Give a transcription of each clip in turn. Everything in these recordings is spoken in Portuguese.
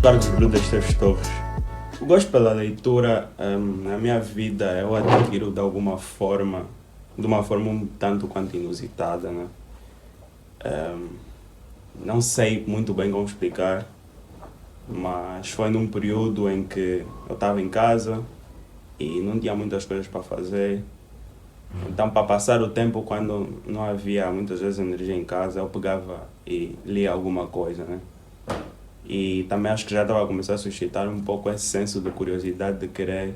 Carlos Brudas Esteves Torres. O gosto pela leitura na minha vida eu adquiro de uma forma um tanto quanto inusitada, né? Ahm, não sei muito bem como explicar, mas foi num período em que eu estava em casa e não tinha muitas coisas para fazer. Então, para passar o tempo, quando não havia muitas vezes energia em casa, eu pegava e lia alguma coisa, né? E também acho que já estava a começar a suscitar um pouco esse senso de curiosidade de querer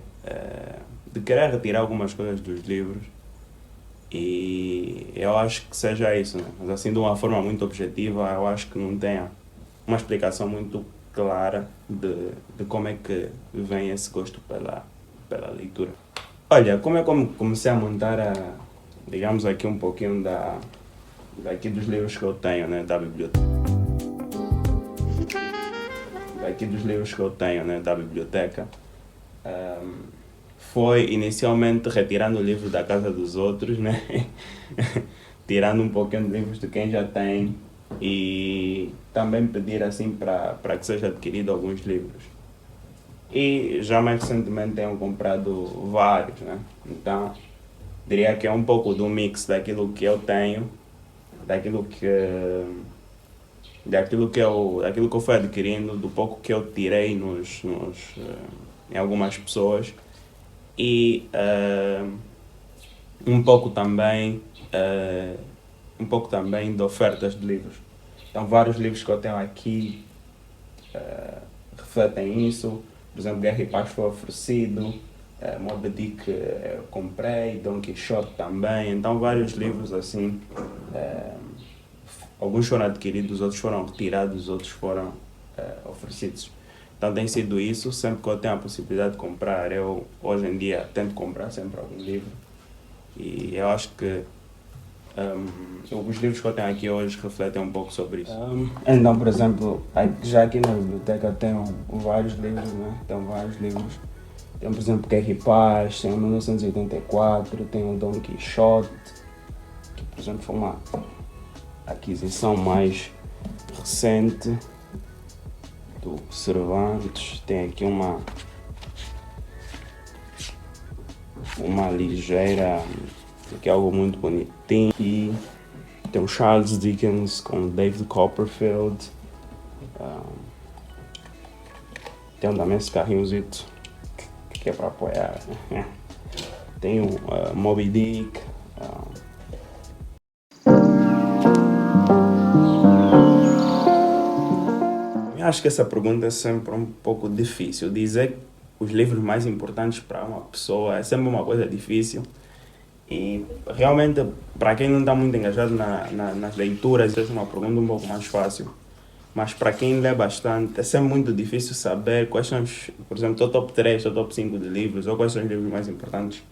retirar algumas coisas dos livros. E eu acho que seja isso, né? Mas assim, de uma forma muito objetiva, eu acho que não tem uma explicação muito clara de como é que vem esse gosto pela leitura. Olha, como é como comecei a montar, digamos aqui um pouquinho daqui dos livros que eu tenho, né, da biblioteca, ahm, foi inicialmente retirando o livro da casa dos outros, né, tirando um pouquinho de livros de quem já tem e também pedir assim para que seja adquirido alguns livros. E já mais recentemente tenho comprado vários, né? Então, diria que é um pouco do mix daquilo que eu tenho, daquilo que daquilo que eu fui adquirindo, do pouco que eu tirei em algumas pessoas e um pouco também um pouco também de ofertas de livros. Então vários livros que eu tenho aqui refletem isso. Por exemplo, Guerra e Paz foi oferecido, Moby Dick eu comprei, Don Quixote também. Então vários livros assim, eh, alguns foram adquiridos, outros foram retirados, outros foram oferecidos. Então tem sido isso, sempre que eu tenho a possibilidade de comprar, eu hoje em dia tento comprar sempre algum livro. E eu acho que os livros que eu tenho aqui hoje refletem um pouco sobre isso. Então, por exemplo, já aqui na biblioteca eu tenho vários livros, né? Tenho vários livros. Tenho, por exemplo, Guerra e Paz, tenho 1984, tenho Don Quixote, que, por exemplo, foi uma aquisição mais recente do Cervantes. Tem aqui uma ligeira, que é algo muito bonitinho. E tem o Charles Dickens com David Copperfield. Tem também esse carrinhozito que é para apoiar. Tem o Moby Dick. Eu acho que essa pergunta é sempre um pouco difícil. Dizer os livros mais importantes para uma pessoa é sempre uma coisa difícil. E realmente, para quem não está muito engajado nas leituras, essa é uma pergunta um pouco mais fácil. Mas para quem lê bastante, é sempre muito difícil saber quais são, por exemplo, o top 3 ou top 5 de livros, ou quais são os livros mais importantes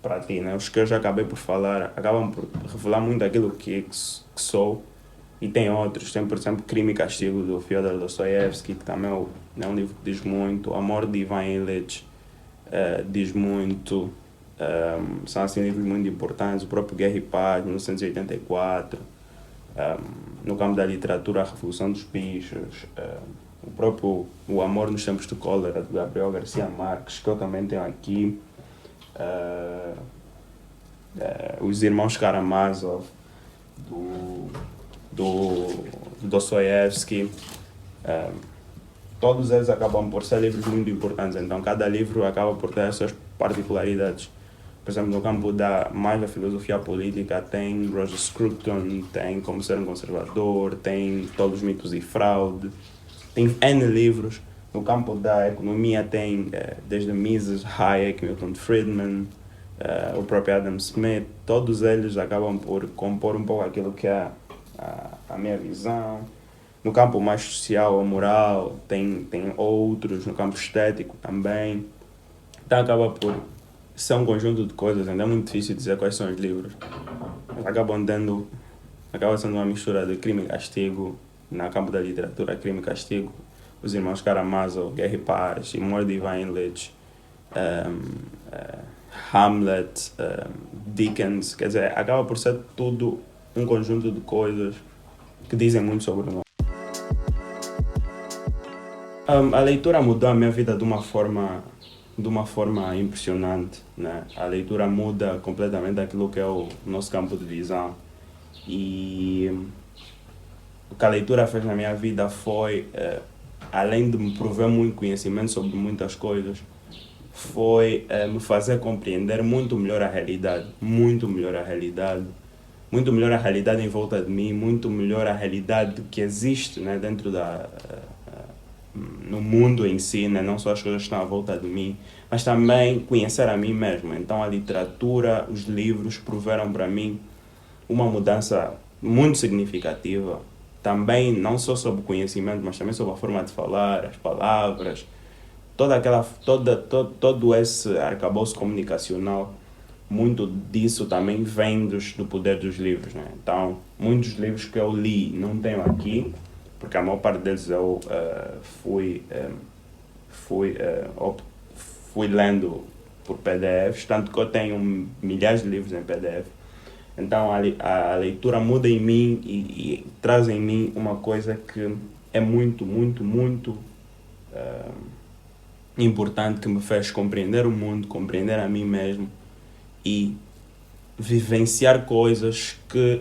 para ti, né? Os que eu já acabei por falar acabam por revelar muito aquilo que sou. E tem outros, tem por exemplo Crime e Castigo do Fyodor Dostoiévski, que também é um livro que diz muito. Amor de Ivan Illich diz muito. São assim livros muito importantes. O próprio Guerra e Paz, 1984. No campo da literatura, A Revolução dos Bichos. O próprio O Amor nos Tempos de Cólera, de Gabriel Garcia Marques, que eu também tenho aqui. Os Irmãos Karamazov, do Dostoiévski. Todos eles acabam por ser livros muito importantes, então cada livro acaba por ter as suas particularidades. Por exemplo, no campo mais da filosofia política, tem Roger Scruton, tem Como Ser um Conservador, tem Todos os Mitos e Fraude, tem N livros. No campo da economia tem desde Mises, Hayek, Milton Friedman, o próprio Adam Smith. Todos eles acabam por compor um pouco aquilo que é a minha visão. No campo mais social ou moral, tem outros, no campo estético também. Então acaba por ser um conjunto de coisas, ainda é muito difícil dizer quais são os livros. Mas acaba sendo uma mistura de Crime e Castigo, no campo da literatura, Crime e Castigo, Os Irmãos Karamazov, Guerra e Paz, Amor de Ivan Illich, Hamlet, Dickens, quer dizer, acaba por ser tudo um conjunto de coisas que dizem muito sobre nós. A leitura mudou a minha vida de uma forma impressionante, né? A leitura muda completamente aquilo que é o nosso campo de visão. E o que a leitura fez na minha vida foi, além de me prover muito conhecimento sobre muitas coisas, foi me fazer compreender muito melhor a realidade, muito melhor a realidade em volta de mim, muito melhor a realidade que existe, né, dentro no mundo em si, né, não só as coisas que estão à volta de mim, mas também conhecer a mim mesmo. Então a literatura, os livros proveram para mim uma mudança muito significativa, também não só sobre o conhecimento, mas também sobre a forma de falar, as palavras, todo esse arcabouço comunicacional. Muito disso também vem do poder dos livros, né? Então, muitos livros que eu li não tenho aqui, porque a maior parte deles eu fui, fui lendo por PDFs, tanto que eu tenho milhares de livros em PDF. Então a leitura muda em mim e traz em mim uma coisa que é muito importante, que me fez compreender o mundo, compreender a mim mesmo e vivenciar coisas que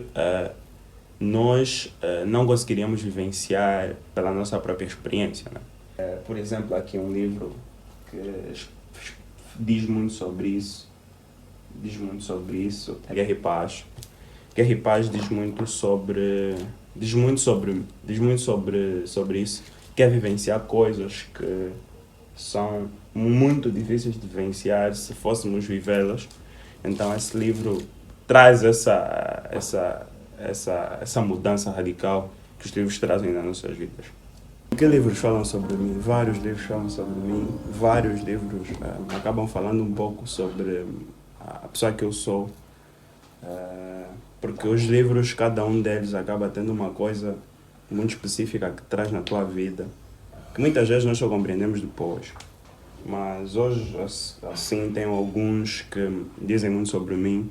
nós não conseguiríamos vivenciar pela nossa própria experiência, né? Por exemplo, aqui um livro que diz muito sobre isso, Guerra e Paz. Guerra e Paz diz muito sobre isso, que é vivenciar coisas que são muito difíceis de vivenciar se fôssemos vivê-las. Então esse livro traz essa mudança radical que os livros trazem nas nossas vidas. Que livros falam sobre mim? Vários livros falam sobre mim, vários livros acabam falando um pouco sobre a pessoa que eu sou, porque os livros, cada um deles acaba tendo uma coisa muito específica que traz na tua vida, que muitas vezes nós só compreendemos depois. Mas hoje, assim, tenho alguns que dizem muito sobre mim,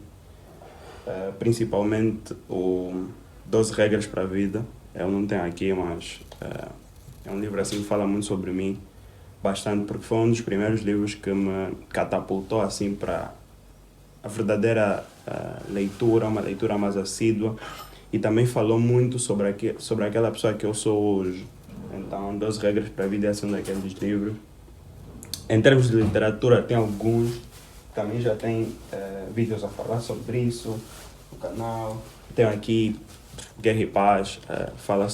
principalmente o 12 Regras para a Vida. Eu não tenho aqui, mas é um livro assim que fala muito sobre mim, bastante, porque foi um dos primeiros livros que me catapultou assim para a verdadeira leitura, uma leitura mais assídua, e também falou muito sobre aquela pessoa que eu sou hoje. Então, 12 Regras para a Vida é um daqueles livros. Em termos de literatura, tem alguns, também já tem vídeos a falar sobre isso no canal. Tenho aqui Guerra e Paz, fala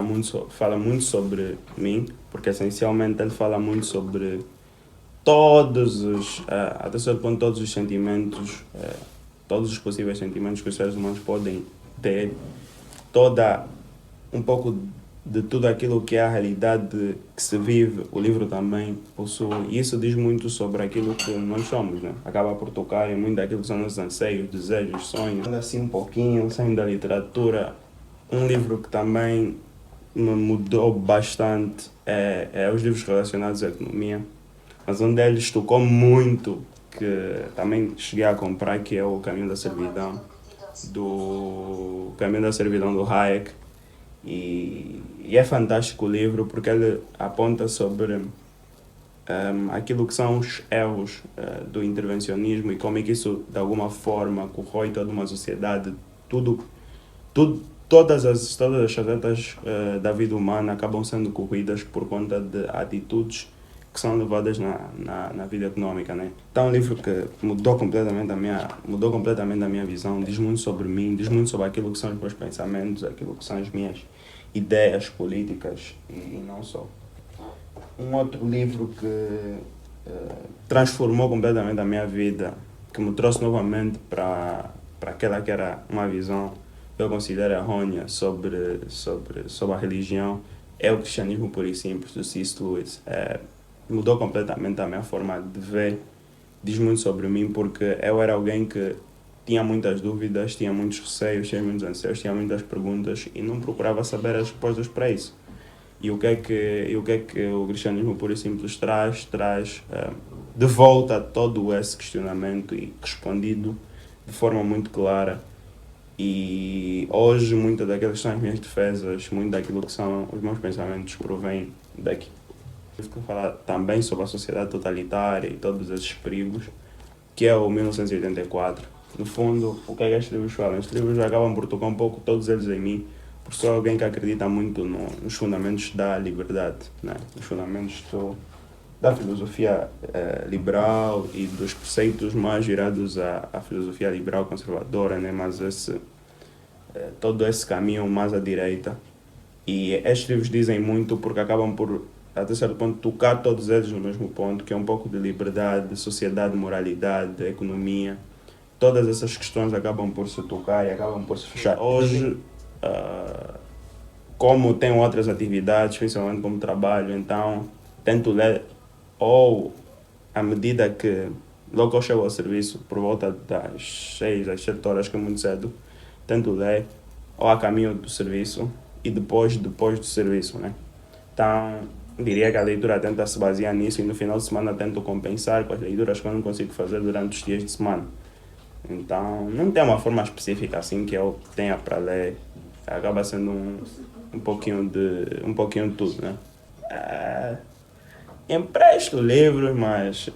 muito sobre mim, porque essencialmente ele fala muito sobre até certo ponto, todos os sentimentos, todos os possíveis sentimentos que os seres humanos podem ter, um pouco de tudo aquilo que é a realidade que se vive, o livro também possui. E isso diz muito sobre aquilo que nós somos, né? Acaba por tocar em muito daquilo que são nossos anseios, desejos, sonhos. Assim um pouquinho, saindo da literatura, um livro que também me mudou bastante é os livros relacionados à economia, mas um deles tocou muito, que também cheguei a comprar, que é o Caminho da Servidão do Hayek. E é fantástico o livro porque ele aponta sobre aquilo que são os erros do intervencionismo e como é que isso de alguma forma corrói toda uma sociedade. Todas as facetas da vida humana acabam sendo corroídas por conta de atitudes que são levadas na vida econômica, né? Então é um livro que mudou completamente a minha visão, diz muito sobre mim, diz muito sobre aquilo que são os meus pensamentos, aquilo que são as minhas ideias políticas e não só. Um outro livro que transformou completamente a minha vida, que me trouxe novamente para aquela que era uma visão que eu considero errônea sobre a religião, é o Cristianismo Puro e Simples, do C.S. Lewis. Mudou completamente a minha forma de ver, diz muito sobre mim, porque eu era alguém que tinha muitas dúvidas, tinha muitos receios, tinha muitos anseios, tinha muitas perguntas e não procurava saber as respostas para isso. E o que é que o Cristianismo Puro e Simples traz? Traz de volta todo esse questionamento e respondido de forma muito clara. E hoje muitas daquelas que são as minhas defesas, muito daquilo que são os meus pensamentos provém daqui. Que fala também sobre a sociedade totalitária e todos esses perigos, que é o 1984. No fundo, o que é que estes livros falam? Estes livros acabam por tocar um pouco todos eles em mim, por ser alguém que acredita muito nos fundamentos da liberdade, né? Nos fundamentos da filosofia liberal e dos preceitos mais virados à filosofia liberal conservadora, né? Mas todo esse caminho mais à direita. E estes livros dizem muito porque acabam por, até certo ponto, tocar todos eles no mesmo ponto, que é um pouco de liberdade, de sociedade, moralidade, de economia. Todas essas questões acabam por se tocar e acabam por se fechar. Hoje, como tenho outras atividades, principalmente como trabalho, então tento ler ou à medida que logo que eu chego ao serviço, por volta das 6 às 7 horas, que é muito cedo, tento ler ou a caminho do serviço e depois do serviço, né? Então, diria que a leitura tenta se basear nisso e no final de semana tento compensar com as leituras que eu não consigo fazer durante os dias de semana. Então, não tem uma forma específica assim que eu tenha para ler. Acaba sendo um pouquinho de tudo, né? Empresto livros, mas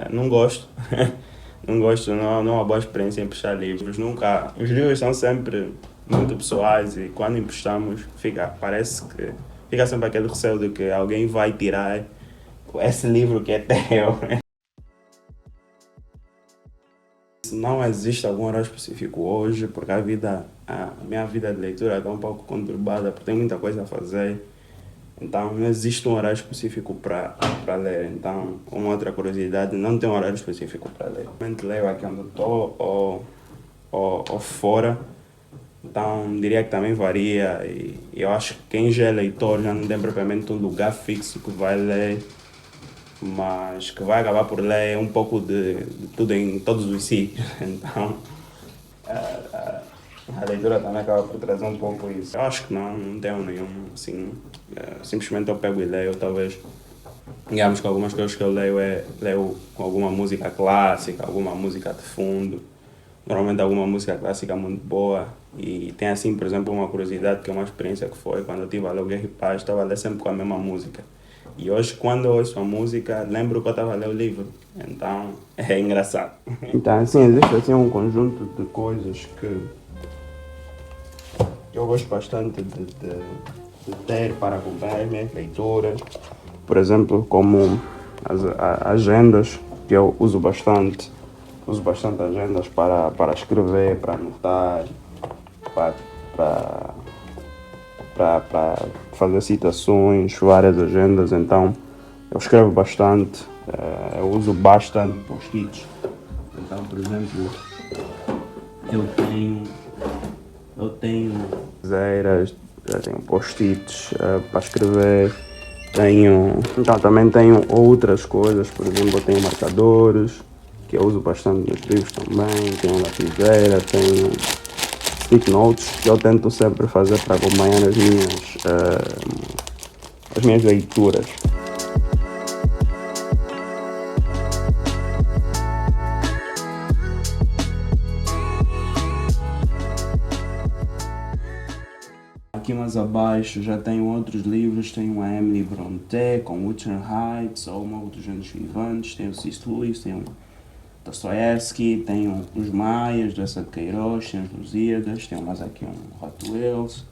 não gosto. Não gosto, não é uma boa experiência emprestar livros. Nunca. Os livros são sempre muito pessoais e quando emprestamos, parece que fica sempre aquele receio de que alguém vai tirar esse livro que é teu. Não existe algum horário específico hoje, porque a minha vida de leitura está um pouco conturbada, porque tem muita coisa a fazer. Então, não existe um horário específico para ler. Então, uma outra curiosidade, não tem um horário específico para ler. Realmente leio aqui onde estou ou fora. Então, diria que também varia. E eu acho que quem já é leitor já não tem propriamente um lugar fixo que vai ler, mas que vai acabar por ler um pouco de tudo em todos os sítios. Então, a leitura também acaba por trazer um pouco isso. Eu acho que não tenho nenhum, assim, simplesmente eu pego e leio, talvez, digamos que algumas coisas que eu leio com alguma música clássica, alguma música de fundo, normalmente alguma música clássica muito boa, e tem assim, por exemplo, uma curiosidade, que é uma experiência que foi, quando eu estive a ler o Guerra e Paz, estava a ler sempre com a mesma música. E hoje, quando eu ouço a música, lembro que eu estava a ler o livro. Então, é engraçado. Então, assim, existe assim um conjunto de coisas que eu gosto bastante de ter para acompanhar as minhas leituras. Por exemplo, como agendas, que eu uso bastante. Uso bastante agendas para escrever, para anotar, para fazer citações, várias agendas. Então, eu escrevo bastante. Eu uso bastante post-its. Então, por exemplo, eu tenho já tenho post-its para escrever, então também tenho outras coisas, por exemplo, eu tenho marcadores, que eu uso bastante nos livros também, tenho lapiseira, tenho stick notes, que eu tento sempre fazer para acompanhar as minhas leituras. Aqui mais abaixo já tenho outros livros, tenho a Emily Brontë com Wuthering Heights, ou Uma dos Anos Vivantes, tenho o C.S. Lewis, tenho Dostoiévski, tenho os Maias, do Essa de Queiroz, tenho os Lusíadas, tenho mais aqui um Hot Wheels.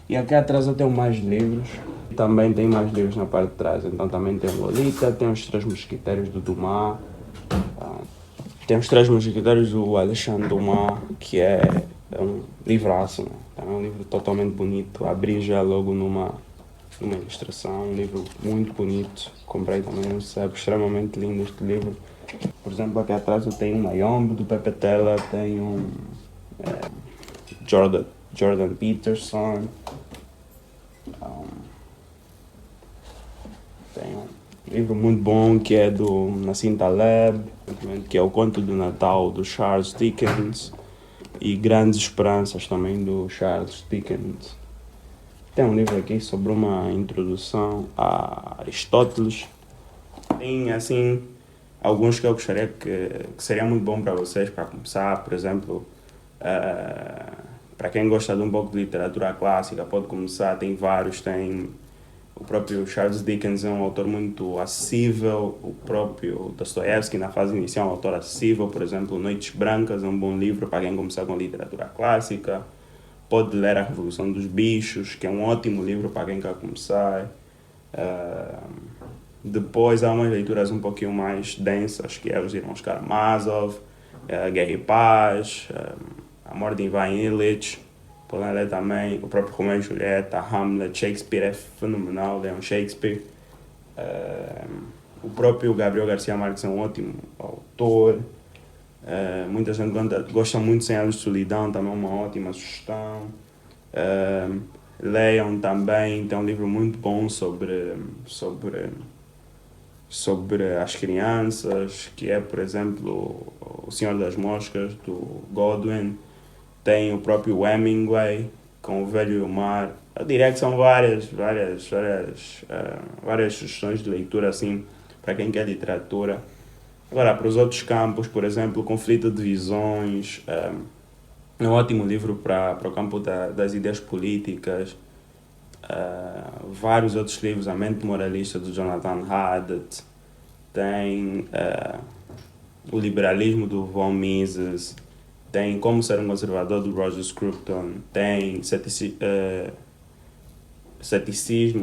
E aqui atrás eu tenho mais livros, e também tem mais livros na parte de trás, então também tem Lolita, tem os Três Mosquiteiros do Dumas, tem os Três Mosquiteiros do Alexandre Dumas, que é um livraço, né? É um livro totalmente bonito, abri já logo numa ilustração, um livro muito bonito, comprei também um sebo extremamente lindo este livro. Por exemplo, aqui atrás eu tenho Mayombe do Pepe Tela, tenho Jordan Peterson, tenho um livro muito bom que é do Nassim Taleb, que é o Conto do Natal do Charles Dickens, e Grandes Esperanças também do Charles Dickens. Tem um livro aqui sobre uma introdução a Aristóteles. Tem assim alguns que eu gostaria que seria muito bom para vocês para começar, por exemplo, para quem gosta de um pouco de literatura clássica, pode começar, tem vários, tem O próprio Charles Dickens é um autor muito acessível, o próprio Dostoiévski, na fase inicial, é um autor acessível. Por exemplo, Noites Brancas é um bom livro para quem começar com literatura clássica. Pode ler A Revolução dos Bichos, que é um ótimo livro para quem quer começar. Depois há umas leituras um pouquinho mais densas, que é Os Irmãos Karamazov, Guerra e Paz, Amor de Ivan Illich. Podem ler também o próprio Romeo e Julieta, Hamlet. Shakespeare é fenomenal, leiam Shakespeare. O próprio Gabriel Garcia Marques é um ótimo autor. Muita gente gosta muito de 100 Anos de Solidão, também é uma ótima sugestão. Leiam também, tem um livro muito bom sobre as crianças, que é, por exemplo, O Senhor das Moscas, do Godwin. Tem o próprio Hemingway, com O Velho e o Mar. Eu diria que são várias sugestões de leitura, assim, para quem quer literatura. Agora, para os outros campos, por exemplo, Conflito de Visões, é um ótimo livro para o campo das ideias políticas. Vários outros livros, A Mente Moralista, do Jonathan Haidt. Tem O Liberalismo, do Von Mises. Tem Como Ser um Conservador, do Roger Scruton. Tem Ceticismo,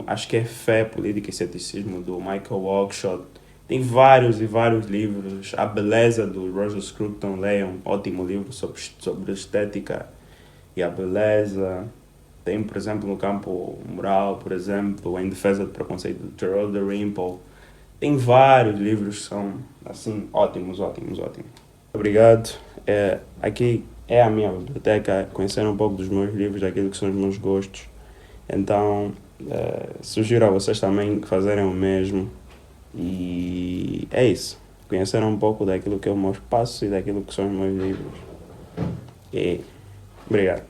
acho que é Fé, Política e Ceticismo, do Michael Oakeshott. Tem vários e vários livros. A Beleza, do Roger Scruton, leiam, ótimo livro sobre estética e a beleza. Tem, por exemplo, no campo moral, por exemplo, Em Defesa do Preconceito, do Gerald Dalrymple. Tem vários livros que são, assim, ótimos. Obrigado. Aqui é a minha biblioteca, conhecer um pouco dos meus livros, daquilo que são os meus gostos. Então, sugiro a vocês também fazerem o mesmo. E é isso. Conhecer um pouco daquilo que é o meu espaço e daquilo que são os meus livros. E obrigado.